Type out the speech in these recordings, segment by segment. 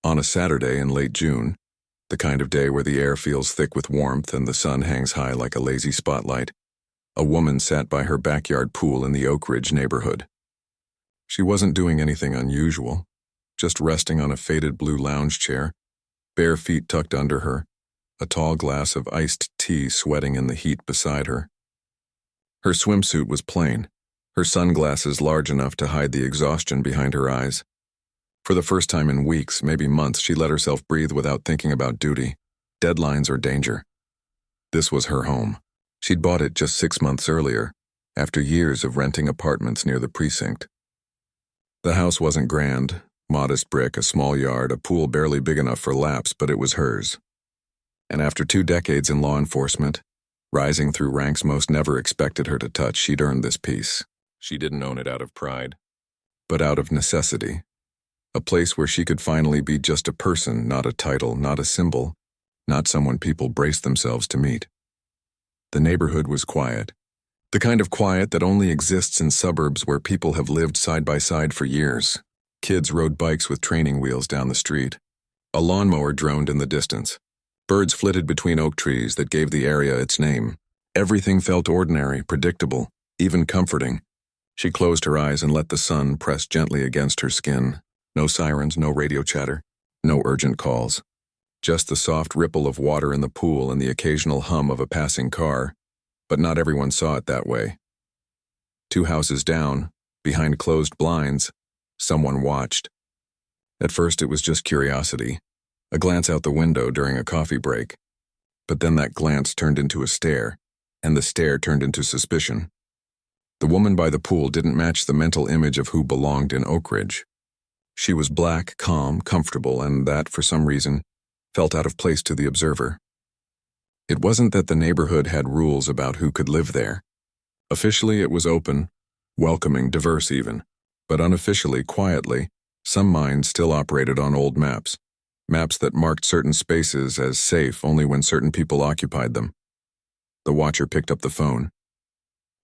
On a Saturday in late June, the kind of day where the air feels thick with warmth and the sun hangs high like a lazy spotlight, a woman sat by her backyard pool in the Oak Ridge neighborhood. She wasn't doing anything unusual, just resting on a faded blue lounge chair, bare feet tucked under her, a tall glass of iced tea sweating in the heat beside her. Her swimsuit was plain, her sunglasses large enough to hide the exhaustion behind her eyes. For the first time in weeks, maybe months, she let herself breathe without thinking about duty, deadlines, or danger. This was her home. She'd bought it just 6 months earlier, after years of renting apartments near the precinct. The house wasn't grand, modest brick, a small yard, a pool barely big enough for laps, but it was hers. And after 2 decades in law enforcement, rising through ranks most never expected her to touch, she'd earned this peace. She didn't own it out of pride, but out of necessity. A place where she could finally be just a person, not a title, not a symbol, not someone people braced themselves to meet. The neighborhood was quiet. The kind of quiet that only exists in suburbs where people have lived side by side for years. Kids rode bikes with training wheels down the street. A lawnmower droned in the distance. Birds flitted between oak trees that gave the area its name. Everything felt ordinary, predictable, even comforting. She closed her eyes and let the sun press gently against her skin. No sirens, no radio chatter, no urgent calls. Just the soft ripple of water in the pool and the occasional hum of a passing car. But not everyone saw it that way. 2 houses down, behind closed blinds, someone watched. At first it was just curiosity, a glance out the window during a coffee break. But then that glance turned into a stare, and the stare turned into suspicion. The woman by the pool didn't match the mental image of who belonged in Oak Ridge. She was black, calm, comfortable, and that, for some reason, felt out of place to the observer. It wasn't that the neighborhood had rules about who could live there. Officially, it was open, welcoming, diverse even. But unofficially, quietly, some minds still operated on old maps. Maps that marked certain spaces as safe only when certain people occupied them. The watcher picked up the phone.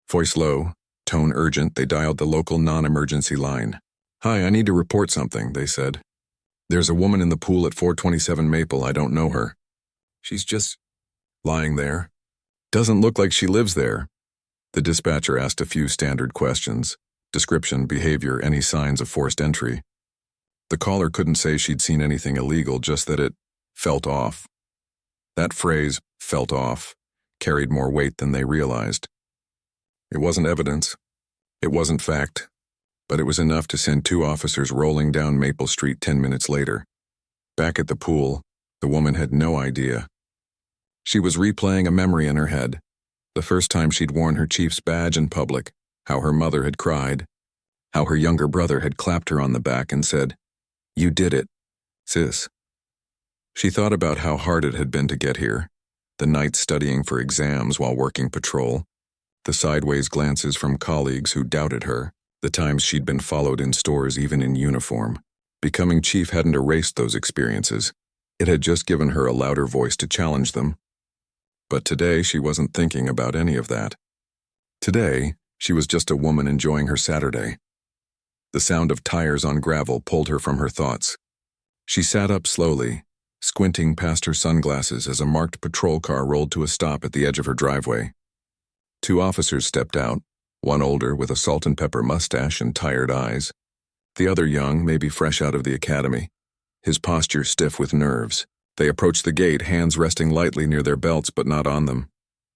Voice low, tone urgent, they dialed the local non-emergency line. "Hi, I need to report something," they said. "There's a woman in the pool at 427 Maple. I don't know her. She's just lying there. Doesn't look like she lives there." The dispatcher asked a few standard questions. Description, behavior, any signs of forced entry. The caller couldn't say she'd seen anything illegal, just that it felt off. That phrase, felt off, carried more weight than they realized. It wasn't evidence. It wasn't fact. But it was enough to send 2 officers rolling down Maple Street 10 minutes later. Back at the pool, the woman had no idea. She was replaying a memory in her head. The first time she'd worn her chief's badge in public, how her mother had cried, how her younger brother had clapped her on the back and said, "You did it, sis." She thought about how hard it had been to get here, the nights studying for exams while working patrol, the sideways glances from colleagues who doubted her, the times she'd been followed in stores even in uniform. Becoming chief hadn't erased those experiences. It had just given her a louder voice to challenge them. But today she wasn't thinking about any of that. Today, she was just a woman enjoying her Saturday. The sound of tires on gravel pulled her from her thoughts. She sat up slowly, squinting past her sunglasses as a marked patrol car rolled to a stop at the edge of her driveway. 2 officers stepped out, one older with a salt and pepper mustache and tired eyes, the other young, maybe fresh out of the academy, his posture stiff with nerves. They approached the gate, hands resting lightly near their belts but not on them.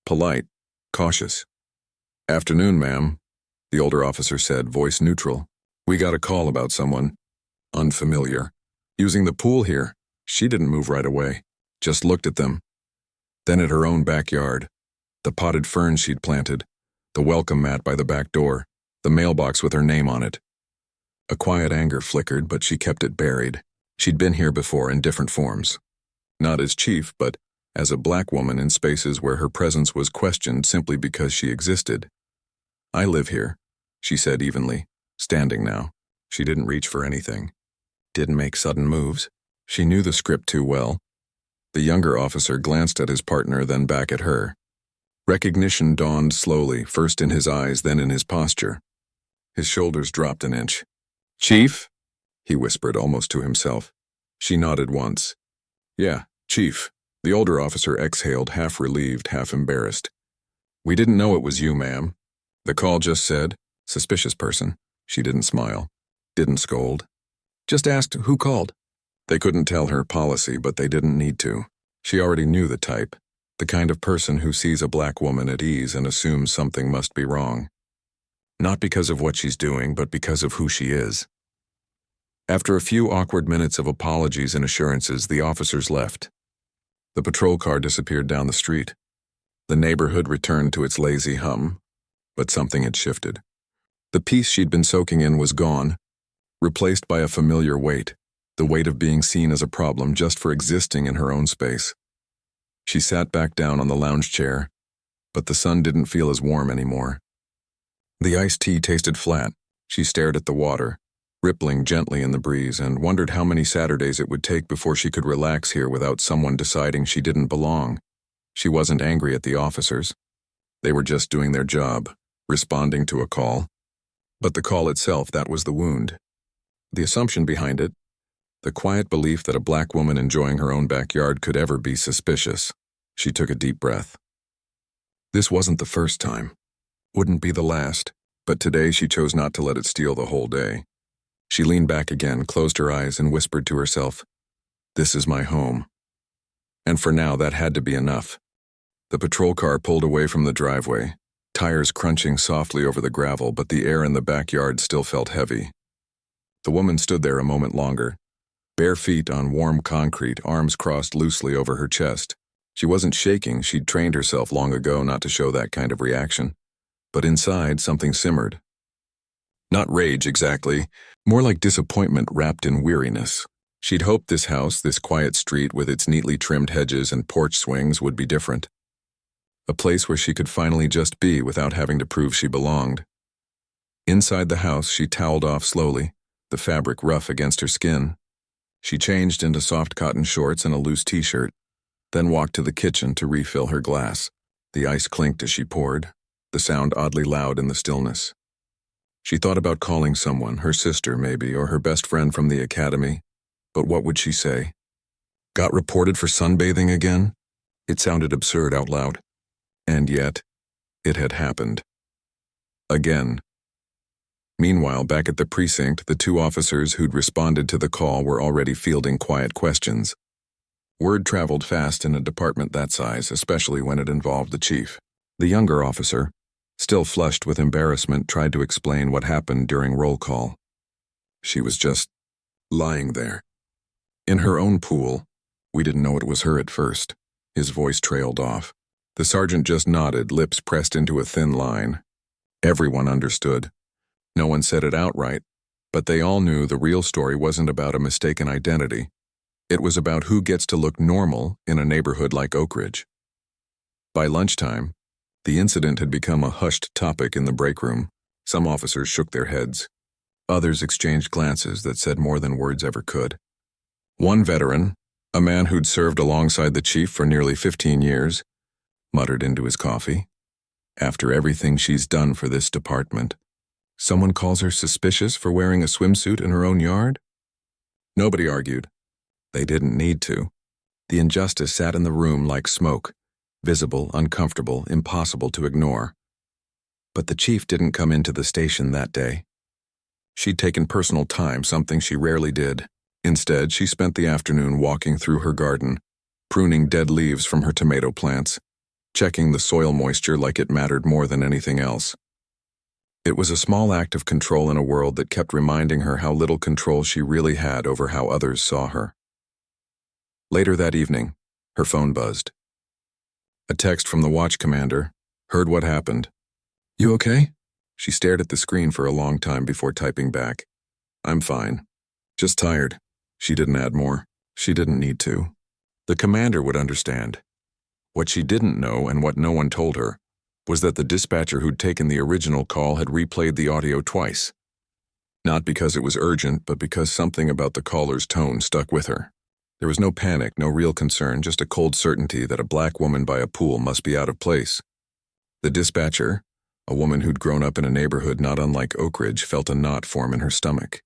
Polite, cautious. "Afternoon, ma'am," the older officer said, voice neutral. "We got a call about someone. Unfamiliar. Using the pool here." She didn't move right away, just looked at them. Then at her own backyard, the potted ferns she'd planted, the welcome mat by the back door, the mailbox with her name on it. A quiet anger flickered, but she kept it buried. She'd been here before in different forms. Not as chief, but as a black woman in spaces where her presence was questioned simply because she existed. "I live here," she said evenly, standing now. She didn't reach for anything. Didn't make sudden moves. She knew the script too well. The younger officer glanced at his partner, then back at her. Recognition dawned slowly, first in his eyes, then in his posture. His shoulders dropped an inch. "Chief?" he whispered almost to himself. She nodded once. Yeah, Chief. The older officer exhaled, half relieved, half embarrassed. We didn't know it was you, ma'am. The call just said, suspicious person. She didn't smile, didn't scold. Just asked who called. They couldn't tell her policy, but they didn't need to. She already knew the type, the kind of person who sees a black woman at ease and assumes something must be wrong. Not because of what she's doing, but because of who she is. After a few awkward minutes of apologies and assurances, the officers left. The patrol car disappeared down the street. The neighborhood returned to its lazy hum, but something had shifted. The peace she'd been soaking in was gone, replaced by a familiar weight, the weight of being seen as a problem just for existing in her own space. She sat back down on the lounge chair, but the sun didn't feel as warm anymore. The iced tea tasted flat. She stared at the water, rippling gently in the breeze, and wondered how many Saturdays it would take before she could relax here without someone deciding she didn't belong. She wasn't angry at the officers. They were just doing their job, responding to a call. But the call itself, that was the wound. The assumption behind it, the quiet belief that a black woman enjoying her own backyard could ever be suspicious. She took a deep breath. This wasn't the first time. Wouldn't be the last, but today she chose not to let it steal the whole day. She leaned back again, closed her eyes, and whispered to herself, "This is my home." And for now, that had to be enough. The patrol car pulled away from the driveway, tires crunching softly over the gravel, but the air in the backyard still felt heavy. The woman stood there a moment longer, bare feet on warm concrete, arms crossed loosely over her chest. She wasn't shaking. She'd trained herself long ago not to show that kind of reaction. But inside, something simmered. Not rage exactly, more like disappointment wrapped in weariness. She'd hoped this house, this quiet street with its neatly trimmed hedges and porch swings would be different. A place where she could finally just be without having to prove she belonged. Inside the house, she toweled off slowly, the fabric rough against her skin. She changed into soft cotton shorts and a loose t-shirt, then walked to the kitchen to refill her glass. The ice clinked as she poured, the sound oddly loud in the stillness. She thought about calling someone, her sister maybe, or her best friend from the academy, but what would she say? Got reported for sunbathing again? It sounded absurd out loud. And yet, it had happened. Again. Meanwhile, back at the precinct, the two officers who'd responded to the call were already fielding quiet questions. Word traveled fast in a department that size, especially when it involved the chief. The younger officer, still flushed with embarrassment, tried to explain what happened during roll call. She was just lying there. In her own pool. We didn't know it was her at first. His voice trailed off. The sergeant just nodded, lips pressed into a thin line. Everyone understood. No one said it outright, but they all knew the real story wasn't about a mistaken identity. It was about who gets to look normal in a neighborhood like Oak Ridge. By lunchtime, the incident had become a hushed topic in the break room. Some officers shook their heads. Others exchanged glances that said more than words ever could. One veteran, a man who'd served alongside the chief for nearly 15 years, muttered into his coffee, "After everything she's done for this department, someone calls her suspicious for wearing a swimsuit in her own yard?" Nobody argued. They didn't need to. The injustice sat in the room like smoke, visible, uncomfortable, impossible to ignore. But the chief didn't come into the station that day. She'd taken personal time, something she rarely did. Instead, she spent the afternoon walking through her garden, pruning dead leaves from her tomato plants, checking the soil moisture like it mattered more than anything else. It was a small act of control in a world that kept reminding her how little control she really had over how others saw her. Later that evening, her phone buzzed. A text from the watch commander. Heard what happened. "You okay?" She stared at the screen for a long time before typing back. "I'm fine. Just tired." She didn't add more. She didn't need to. The commander would understand. What she didn't know, and what no one told her, was that the dispatcher who'd taken the original call had replayed the audio twice. Not because it was urgent, but because something about the caller's tone stuck with her. There was no panic, no real concern, just a cold certainty that a black woman by a pool must be out of place. The dispatcher, a woman who'd grown up in a neighborhood not unlike Oak Ridge, felt a knot form in her stomach.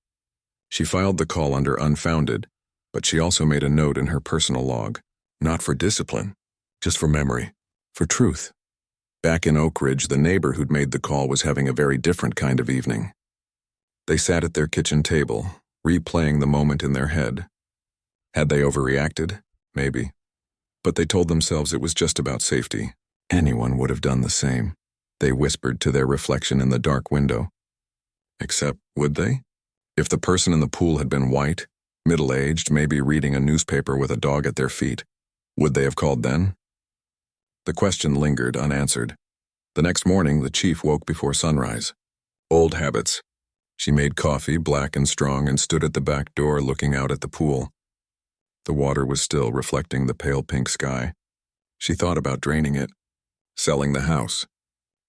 She filed the call under unfounded, But she also made a note in her personal log, not for discipline, just for memory, for truth. Back in Oak Ridge, the neighbor who'd made the call was having a very different kind of evening. They sat at their kitchen table, replaying the moment in their head. Had they overreacted? Maybe. But they told themselves it was just about safety. Anyone would have done the same. They whispered to their reflection in the dark window. Except, would they? If the person in the pool had been white, middle-aged, maybe reading a newspaper with a dog at their feet, would they have called then? The question lingered unanswered. The next morning, the chief woke before sunrise. Old habits. She made coffee, black and strong, and stood at the back door looking out at the pool. The water was still reflecting the pale pink sky. She thought about draining it, selling the house,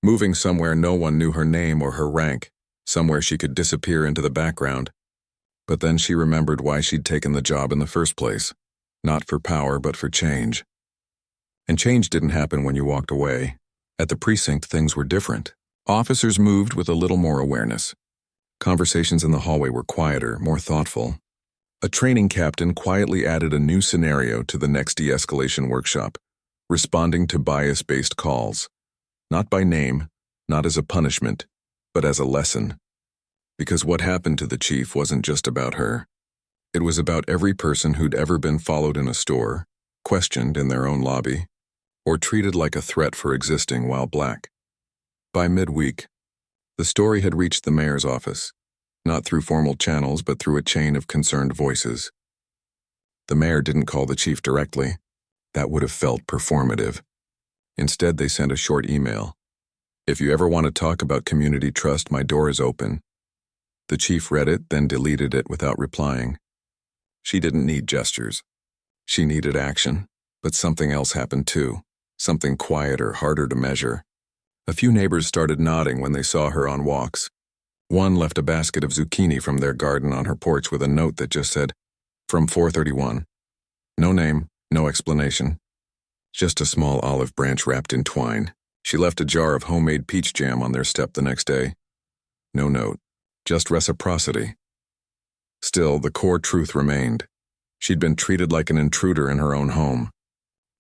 moving somewhere no one knew her name or her rank, somewhere she could disappear into the background. But then she remembered why she'd taken the job in the first place, not for power but for change. And change didn't happen when you walked away. At the precinct, things were different. Officers moved with a little more awareness. Conversations in the hallway were quieter, more thoughtful. A training captain quietly added a new scenario to the next de-escalation workshop, responding to bias-based calls. Not by name, not as a punishment, but as a lesson. Because what happened to the chief wasn't just about her. It was about every person who'd ever been followed in a store, questioned in their own lobby, or treated like a threat for existing while black. By midweek, the story had reached the mayor's office, not through formal channels but through a chain of concerned voices. The mayor didn't call the chief directly. That would have felt performative. Instead, they sent a short email. "If you ever want to talk about community trust, my door is open." The chief read it, then deleted it without replying. She didn't need gestures. She needed action, but something else happened too. Something quieter, harder to measure. A few neighbors started nodding when they saw her on walks. One left a basket of zucchini from their garden on her porch with a note that just said, "From 431. No name, no explanation. Just a small olive branch wrapped in twine. She left a jar of homemade peach jam on their step the next day. No note, just reciprocity. Still, the core truth remained. She'd been treated like an intruder in her own home.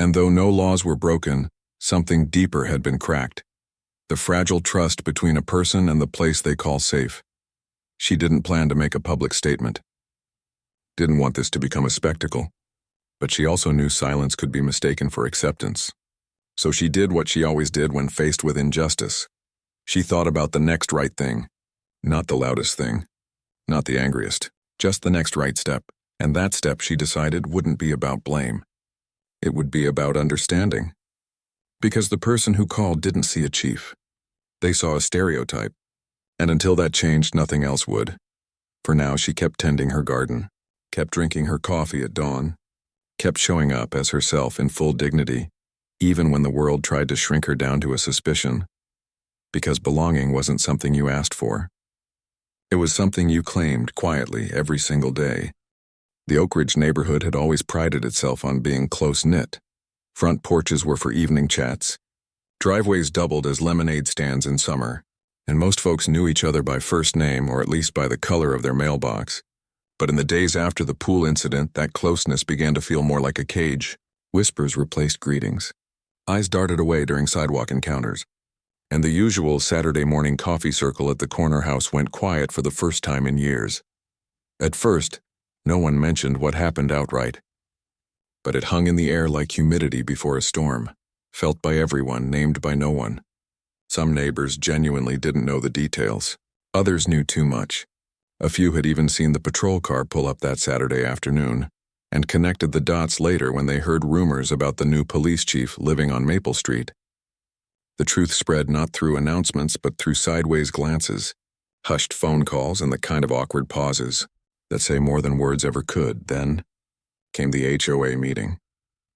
And though no laws were broken, something deeper had been cracked. The fragile trust between a person and the place they call safe. She didn't plan to make a public statement. Didn't want this to become a spectacle. But she also knew silence could be mistaken for acceptance. So she did what she always did when faced with injustice. She thought about the next right thing. Not the loudest thing. Not the angriest. Just the next right step. And that step, she decided, wouldn't be about blame. It would be about understanding. Because the person who called didn't see a chief. They saw a stereotype. And until that changed, nothing else would. For now, she kept tending her garden, kept drinking her coffee at dawn, kept showing up as herself in full dignity, even when the world tried to shrink her down to a suspicion. Because belonging wasn't something you asked for. It was something you claimed quietly every single day. The Oak Ridge neighborhood had always prided itself on being close-knit. Front porches were for evening chats. Driveways doubled as lemonade stands in summer, and most folks knew each other by first name or at least by the color of their mailbox. But in the days after the pool incident, that closeness began to feel more like a cage. Whispers replaced greetings. Eyes darted away during sidewalk encounters. And the usual Saturday morning coffee circle at the corner house went quiet for the first time in years. At first, no one mentioned what happened outright. But it hung in the air like humidity before a storm, felt by everyone, named by no one. Some neighbors genuinely didn't know the details. Others knew too much. A few had even seen the patrol car pull up that Saturday afternoon, and connected the dots later when they heard rumors about the new police chief living on Maple Street. The truth spread not through announcements but through sideways glances, hushed phone calls, and the kind of awkward pauses that say more than words ever could. Then came the HOA meeting.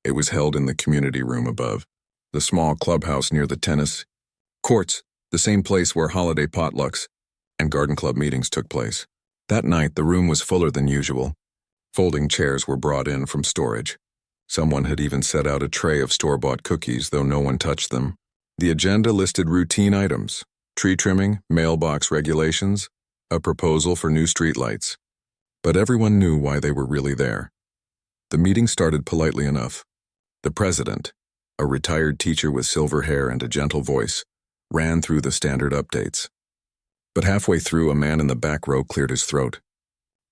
It was held in the community room above, the small clubhouse near the tennis courts, the same place where holiday potlucks and garden club meetings took place. That night, the room was fuller than usual. Folding chairs were brought in from storage. Someone had even set out a tray of store-bought cookies, though no one touched them. The agenda listed routine items: tree trimming, mailbox regulations, a proposal for new streetlights. But everyone knew why they were really there. The meeting started politely enough. The president, a retired teacher with silver hair and a gentle voice, ran through the standard updates. But halfway through, a man in the back row cleared his throat.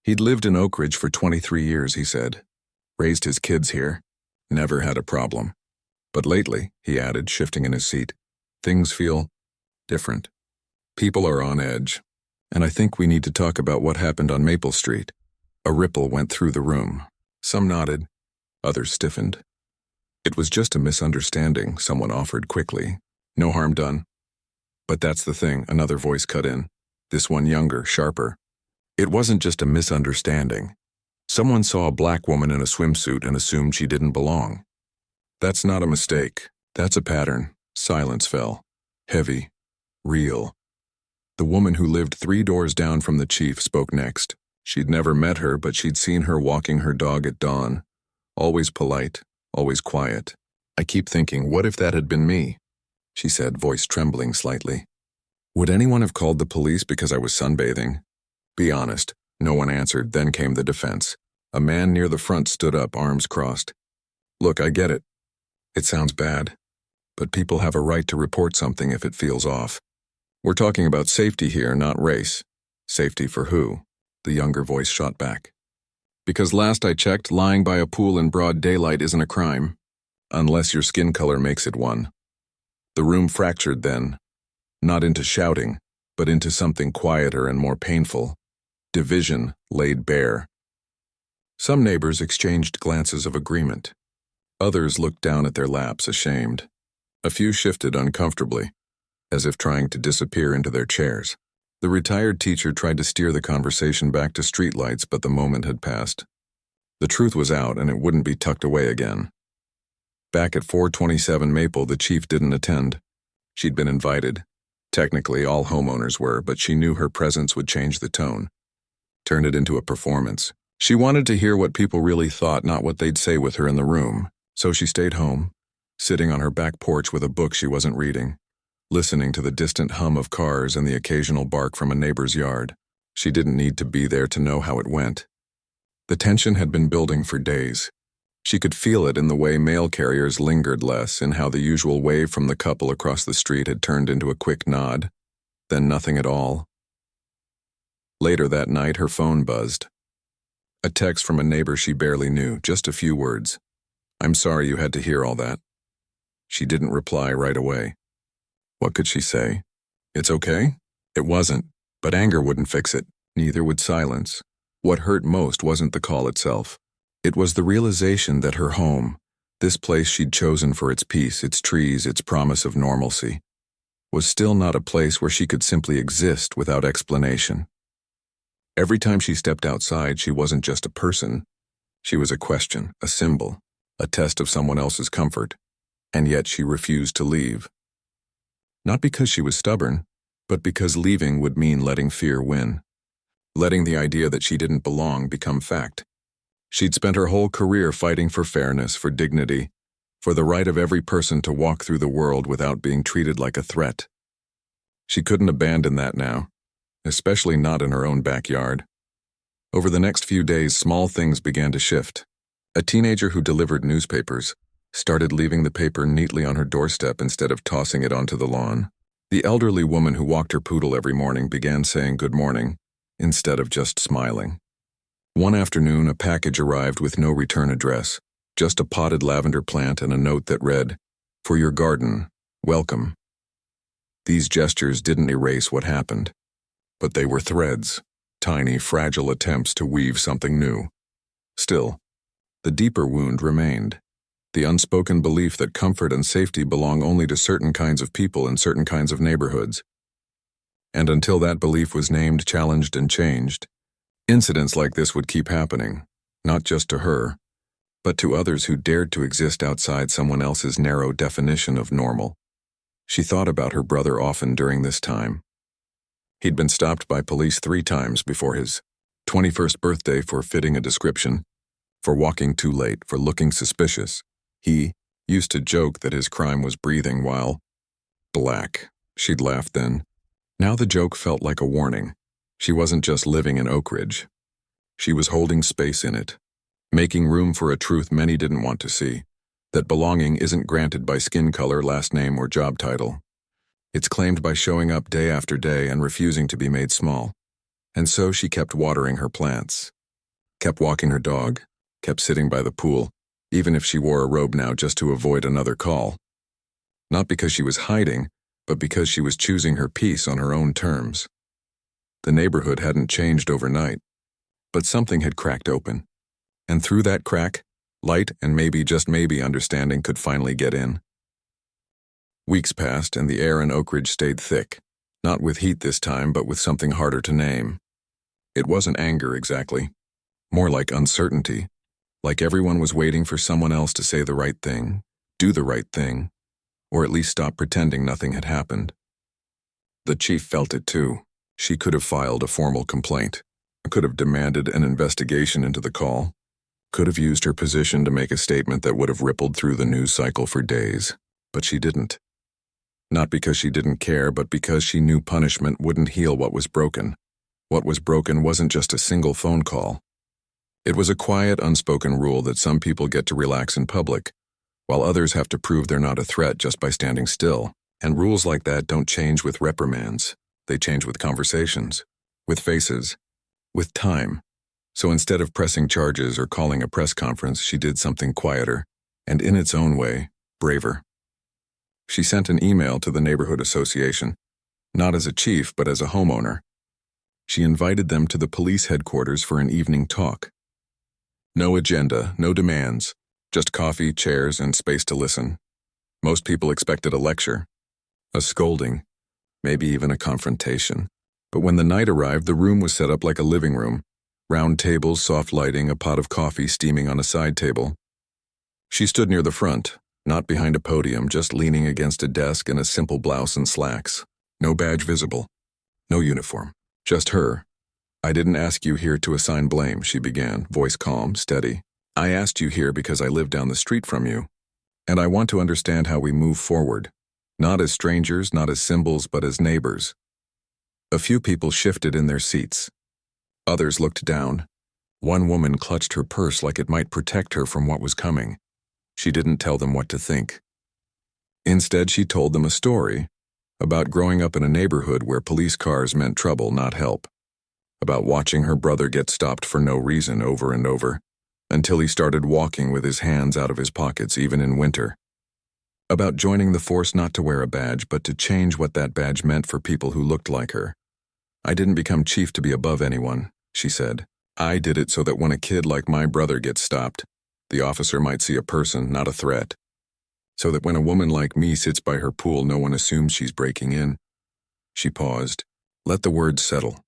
He'd lived in Oak Ridge for 23 years, he said. Raised his kids here. Never had a problem. But lately, he added, shifting in his seat, things feel different. People are on edge. And I think we need to talk about what happened on Maple Street. A ripple went through the room. Some nodded. Others stiffened. It was just a misunderstanding, someone offered quickly. No harm done. But that's the thing, another voice cut in. This one younger, sharper. It wasn't just a misunderstanding. Someone saw a black woman in a swimsuit and assumed she didn't belong. That's not a mistake. That's a pattern. Silence fell. Heavy. Real. The woman who lived 3 doors down from the chief spoke next. She'd never met her, but she'd seen her walking her dog at dawn. Always polite, always quiet. I keep thinking, what if that had been me? She said, voice trembling slightly. Would anyone have called the police because I was sunbathing? Be honest. No one answered. Then came the defense. A man near the front stood up, arms crossed. Look, I get it. It sounds bad. But people have a right to report something if it feels off. We're talking about safety here, not race. Safety for who? The younger voice shot back. Because last I checked, lying by a pool in broad daylight isn't a crime. Unless your skin color makes it one. The room fractured then. Not into shouting, but into something quieter and more painful. Division laid bare. Some neighbors exchanged glances of agreement. Others looked down at their laps, ashamed. A few shifted uncomfortably, as if trying to disappear into their chairs. The retired teacher tried to steer the conversation back to streetlights, but the moment had passed. The truth was out, and it wouldn't be tucked away again. Back at 427 Maple, the chief didn't attend. She'd been invited. Technically, all homeowners were, but she knew her presence would change the tone. Turn it into a performance. She wanted to hear what people really thought, not what they'd say with her in the room. So she stayed home, sitting on her back porch with a book she wasn't reading, listening to the distant hum of cars and the occasional bark from a neighbor's yard. She didn't need to be there to know how it went. The tension had been building for days. She could feel it in the way mail carriers lingered less, in how the usual wave from the couple across the street had turned into a quick nod, then nothing at all. Later that night, her phone buzzed. A text from a neighbor she barely knew, just a few words. I'm sorry you had to hear all that. She didn't reply right away. What could she say? It's okay? It wasn't, but anger wouldn't fix it. Neither would silence. What hurt most wasn't the call itself. It was the realization that her home, this place she'd chosen for its peace, its trees, its promise of normalcy, was still not a place where she could simply exist without explanation. Every time she stepped outside, she wasn't just a person. She was a question, a symbol, a test of someone else's comfort, and yet she refused to leave. Not because she was stubborn, but because leaving would mean letting fear win, letting the idea that she didn't belong become fact. She'd spent her whole career fighting for fairness, for dignity, for the right of every person to walk through the world without being treated like a threat. She couldn't abandon that now, especially not in her own backyard. Over the next few days, small things began to shift. A teenager who delivered newspapers started leaving the paper neatly on her doorstep instead of tossing it onto the lawn. The elderly woman who walked her poodle every morning began saying good morning instead of just smiling. One afternoon, a package arrived with no return address, just a potted lavender plant and a note that read, "For your garden, welcome." These gestures didn't erase what happened, but they were threads, tiny, fragile attempts to weave something new. Still, the deeper wound remained, the unspoken belief that comfort and safety belong only to certain kinds of people in certain kinds of neighborhoods. And until that belief was named, challenged, and changed, incidents like this would keep happening, not just to her, but to others who dared to exist outside someone else's narrow definition of normal. She thought about her brother often during this time. He'd been stopped by police 3 times before his 21st birthday for fitting a description, for walking too late, for looking suspicious. He used to joke that his crime was breathing while black. She'd laughed then. Now the joke felt like a warning. She wasn't just living in Oak Ridge. She was holding space in it. making room for a truth many didn't want to see, that belonging isn't granted by skin color, last name, or job title. It's claimed by showing up day after day and refusing to be made small. And so she kept watering her plants, kept walking her dog, kept sitting by the pool, even if she wore a robe now just to avoid another call. Not because she was hiding, but because she was choosing her peace on her own terms. The neighborhood hadn't changed overnight, but something had cracked open. And through that crack, light and maybe, just maybe, understanding could finally get in. Weeks passed and the air in Oak Ridge stayed thick, not with heat this time, but with something harder to name. It wasn't anger exactly, more like uncertainty, like everyone was waiting for someone else to say the right thing, do the right thing, or at least stop pretending nothing had happened. The chief felt it too. She could have filed a formal complaint, could have demanded an investigation into the call, could have used her position to make a statement that would have rippled through the news cycle for days, but she didn't. Not because she didn't care, but because she knew punishment wouldn't heal what was broken. What was broken wasn't just a single phone call. It was a quiet, unspoken rule that some people get to relax in public, while others have to prove they're not a threat just by standing still. And rules like that don't change with reprimands. They change with conversations, with faces, with time. So instead of pressing charges or calling a press conference, she did something quieter, and in its own way, braver. She sent an email to the neighborhood association, not as a chief, but as a homeowner. She invited them to the police headquarters for an evening talk. No agenda, no demands, just coffee, chairs, and space to listen. Most people expected a lecture, a scolding, maybe even a confrontation. But when the night arrived, the room was set up like a living room. Round tables, soft lighting, a pot of coffee steaming on a side table. She stood near the front, not behind a podium, just leaning against a desk in a simple blouse and slacks. No badge visible. No uniform. Just her. "I didn't ask you here to assign blame," she began, voice calm, steady. "I asked you here because I live down the street from you, and I want to understand how we move forward. Not as strangers, not as symbols, but as neighbors." A few people shifted in their seats. Others looked down. One woman clutched her purse like it might protect her from what was coming. She didn't tell them what to think. Instead, she told them a story about growing up in a neighborhood where police cars meant trouble, not help. About watching her brother get stopped for no reason over and over, until he started walking with his hands out of his pockets even in winter. About joining the force not to wear a badge, but to change what that badge meant for people who looked like her. "I didn't become chief to be above anyone," she said. "I did it so that when a kid like my brother gets stopped, the officer might see a person, not a threat. So that when a woman like me sits by her pool, no one assumes she's breaking in." She paused, let the words settle.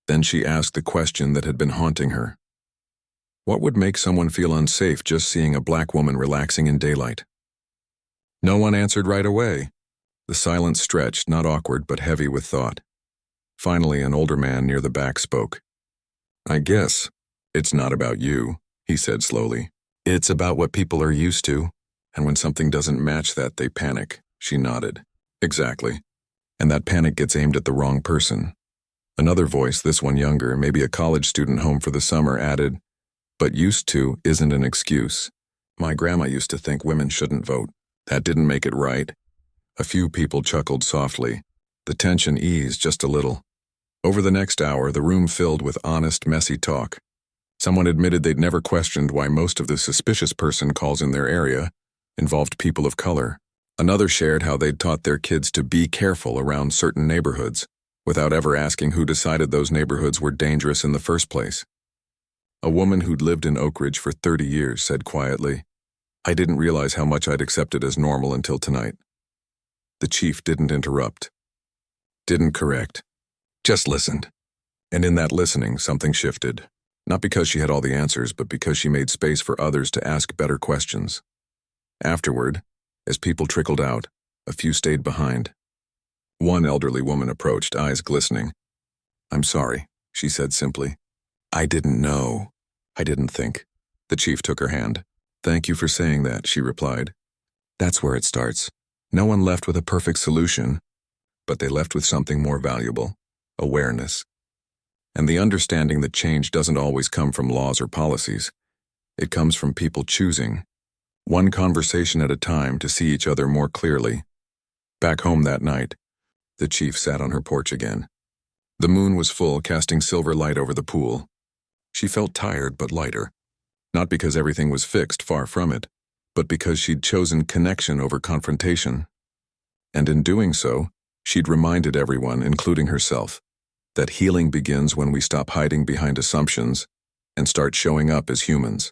Then she asked the question that had been haunting her. What would make someone feel unsafe just seeing a black woman relaxing in daylight? No one answered right away. The silence stretched, not awkward, but heavy with thought. Finally, an older man near the back spoke. "I guess it's not about you," he said slowly. "It's about what people are used to, and when something doesn't match that, they panic." She nodded. "Exactly. And that panic gets aimed at the wrong person." Another voice, this one younger, maybe a college student home for the summer, added, "But used to isn't an excuse. My grandma used to think women shouldn't vote. That didn't make it right." A few people chuckled softly. The tension eased just a little. Over the next hour, the room filled with honest, messy talk. Someone admitted they'd never questioned why most of the suspicious person calls in their area involved people of color. Another shared how they'd taught their kids to be careful around certain neighborhoods, without ever asking who decided those neighborhoods were dangerous in the first place. A woman who'd lived in Oak Ridge for 30 years said quietly, "I didn't realize how much I'd accepted as normal until tonight." The chief didn't interrupt, didn't correct, just listened. And in that listening, something shifted. Not because she had all the answers, but because she made space for others to ask better questions. Afterward, as people trickled out, a few stayed behind. One elderly woman approached, eyes glistening. "I'm sorry," she said simply. "I didn't know. I didn't think." The chief took her hand. "Thank you for saying that," she replied. "That's where it starts. No one left with a perfect solution, but they left with something more valuable, awareness. And the understanding that change doesn't always come from laws or policies. It comes from people choosing, one conversation at a time, to see each other more clearly. Back home that night, the chief sat on her porch again. The moon was full, casting silver light over the pool. She felt tired but lighter. Not because everything was fixed, far from it, but because she'd chosen connection over confrontation. And in doing so, she'd reminded everyone, including herself, that healing begins when we stop hiding behind assumptions and start showing up as humans.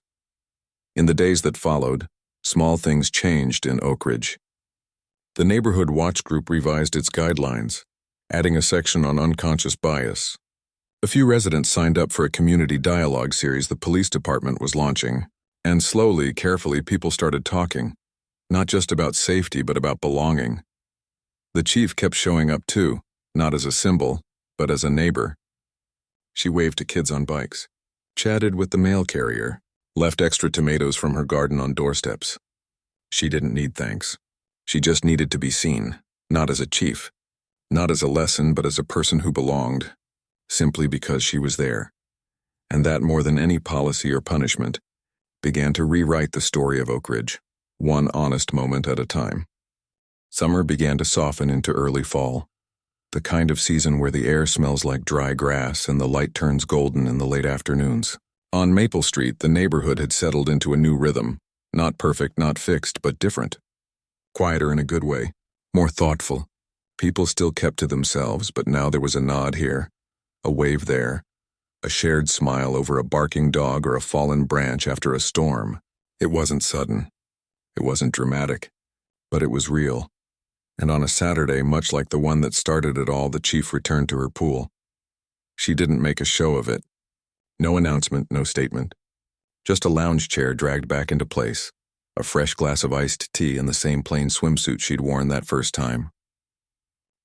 In the days that followed, small things changed in Oak Ridge. The neighborhood watch group revised its guidelines, adding a section on unconscious bias. A few residents signed up for a community dialogue series the police department was launching, and slowly, carefully, people started talking, not just about safety but about belonging. The chief kept showing up too, not as a symbol, but as a neighbor. She waved to kids on bikes, chatted with the mail carrier, left extra tomatoes from her garden on doorsteps. She didn't need thanks. She just needed to be seen, not as a chief, not as a lesson, but as a person who belonged, simply because she was there. And that, more than any policy or punishment, began to rewrite the story of Oak Ridge, one honest moment at a time. Summer began to soften into early fall, the kind of season where the air smells like dry grass and the light turns golden in the late afternoons. On Maple Street, the neighborhood had settled into a new rhythm, not perfect, not fixed, but different. Quieter in a good way, more thoughtful. People still kept to themselves, but now there was a nod here, a wave there, a shared smile over a barking dog or a fallen branch after a storm. It wasn't sudden. It wasn't dramatic, but it was real. And on a Saturday, much like the one that started it all, the chief returned to her pool. She didn't make a show of it. No announcement, no statement. Just a lounge chair dragged back into place, a fresh glass of iced tea and the same plain swimsuit she'd worn that first time.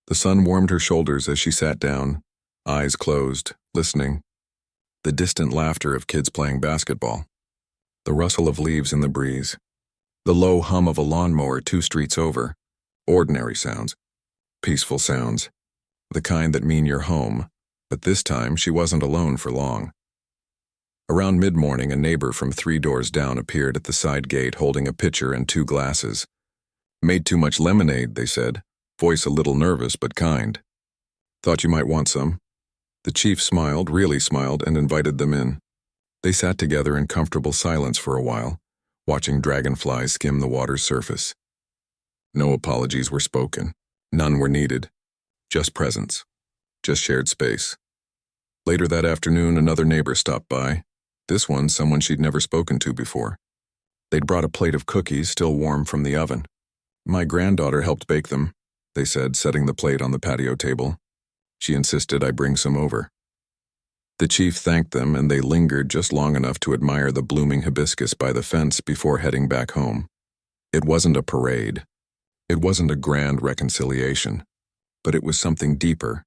The sun warmed her shoulders as she sat down, eyes closed, listening. The distant laughter of kids playing basketball. The rustle of leaves in the breeze. The low hum of a lawnmower 2 streets over. Ordinary sounds. Peaceful sounds. The kind that mean you're home. But this time, she wasn't alone for long. Around mid-morning, a neighbor from 3 doors down appeared at the side gate holding a pitcher and 2 glasses. Made too much lemonade, they said, voice a little nervous but kind. Thought you might want some. The chief smiled, really smiled, and invited them in. They sat together in comfortable silence for a while, watching dragonflies skim the water's surface. No apologies were spoken. None were needed. Just presence. Just shared space. Later that afternoon, another neighbor stopped by. This one, someone she'd never spoken to before. They'd brought a plate of cookies, still warm from the oven. My granddaughter helped bake them, they said, setting the plate on the patio table. She insisted I bring some over. The chief thanked them, and they lingered just long enough to admire the blooming hibiscus by the fence before heading back home. It wasn't a parade. It wasn't a grand reconciliation. But it was something deeper,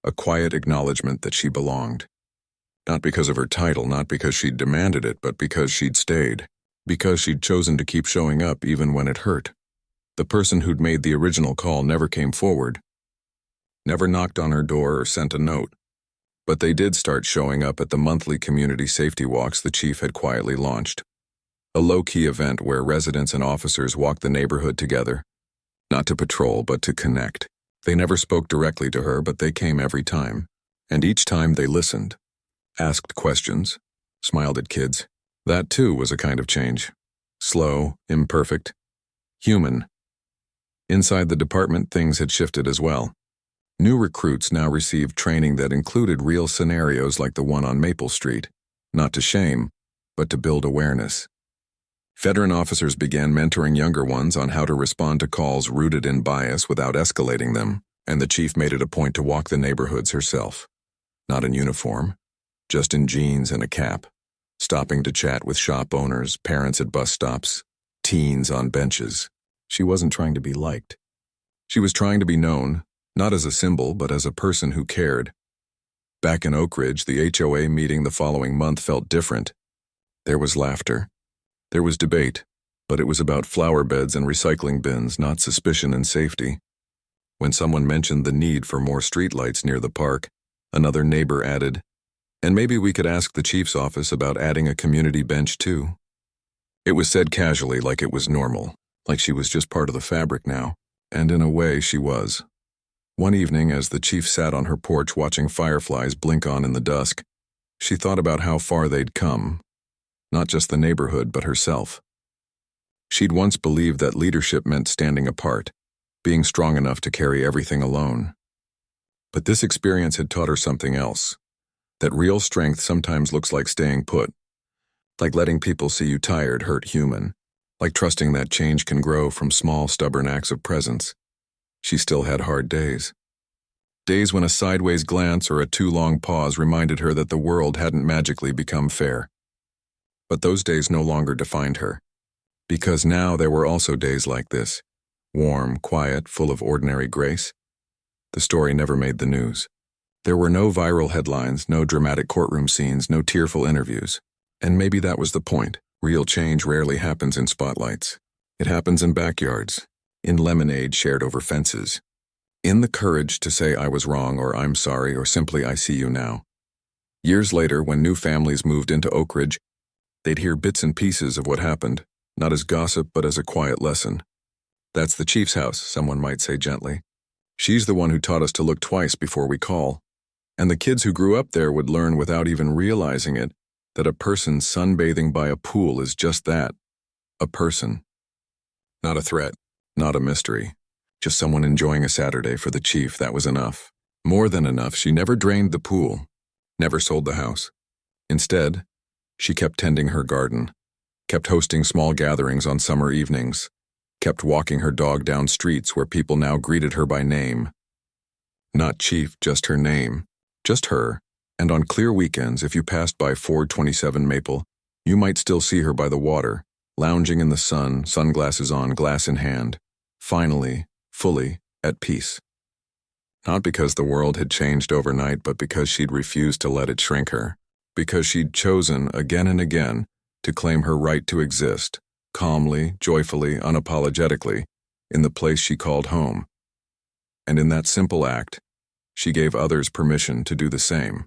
a quiet acknowledgement that she belonged. Not because of her title, not because she'd demanded it, but because she'd stayed. Because she'd chosen to keep showing up even when it hurt. The person who'd made the original call never came forward. Never knocked on her door or sent a note. But they did start showing up at the monthly community safety walks the chief had quietly launched. A low-key event where residents and officers walked the neighborhood together. Not to patrol, but to connect. They never spoke directly to her, but they came every time. And each time they listened. Asked questions, smiled at kids. That too was a kind of change. Slow, imperfect, human. Inside the department, things had shifted as well. New recruits now received training that included real scenarios like the one on Maple Street, not to shame, but to build awareness. Veteran officers began mentoring younger ones on how to respond to calls rooted in bias without escalating them, and the chief made it a point to walk the neighborhoods herself. Not in uniform, just in jeans and a cap, stopping to chat with shop owners, parents at bus stops, teens on benches. She wasn't trying to be liked. She was trying to be known, not as a symbol, but as a person who cared. Back in Oak Ridge, the HOA meeting the following month felt different. There was laughter. There was debate, but it was about flower beds and recycling bins, not suspicion and safety. When someone mentioned the need for more streetlights near the park, another neighbor added, "And maybe we could ask the chief's office about adding a community bench too." It was said casually, like it was normal, like she was just part of the fabric now, and in a way she was. One evening, as the chief sat on her porch watching fireflies blink on in the dusk, she thought about how far they'd come, not just the neighborhood, but herself. She'd once believed that leadership meant standing apart, being strong enough to carry everything alone. But this experience had taught her something else, that real strength sometimes looks like staying put, like letting people see you tired, hurt, human, like trusting that change can grow from small, stubborn acts of presence. She still had hard days. Days when a sideways glance or a too long pause reminded her that the world hadn't magically become fair. But those days no longer defined her, because now there were also days like this, warm, quiet, full of ordinary grace. The story never made the news. There were no viral headlines, no dramatic courtroom scenes, no tearful interviews. And maybe that was the point. Real change rarely happens in spotlights. It happens in backyards, in lemonade shared over fences, in the courage to say I was wrong or I'm sorry or simply I see you now. Years later, when new families moved into Oak Ridge, they'd hear bits and pieces of what happened, not as gossip but as a quiet lesson. That's the chief's house, someone might say gently. She's the one who taught us to look twice before we call. And the kids who grew up there would learn without even realizing it that a person sunbathing by a pool is just that, a person. Not a threat, not a mystery. Just someone enjoying a Saturday. For the chief, that was enough. More than enough. She never drained the pool, never sold the house. Instead, she kept tending her garden, kept hosting small gatherings on summer evenings, kept walking her dog down streets where people now greeted her by name. Not chief, just her name, just her. And on clear weekends, if you passed by 427 Maple, you might still see her by the water, lounging in the sun, sunglasses on, glass in hand, finally, fully, at peace. Not because the world had changed overnight, but because she'd refused to let it shrink her. Because she'd chosen, again and again, to claim her right to exist, calmly, joyfully, unapologetically, in the place she called home. And in that simple act, she gave others permission to do the same.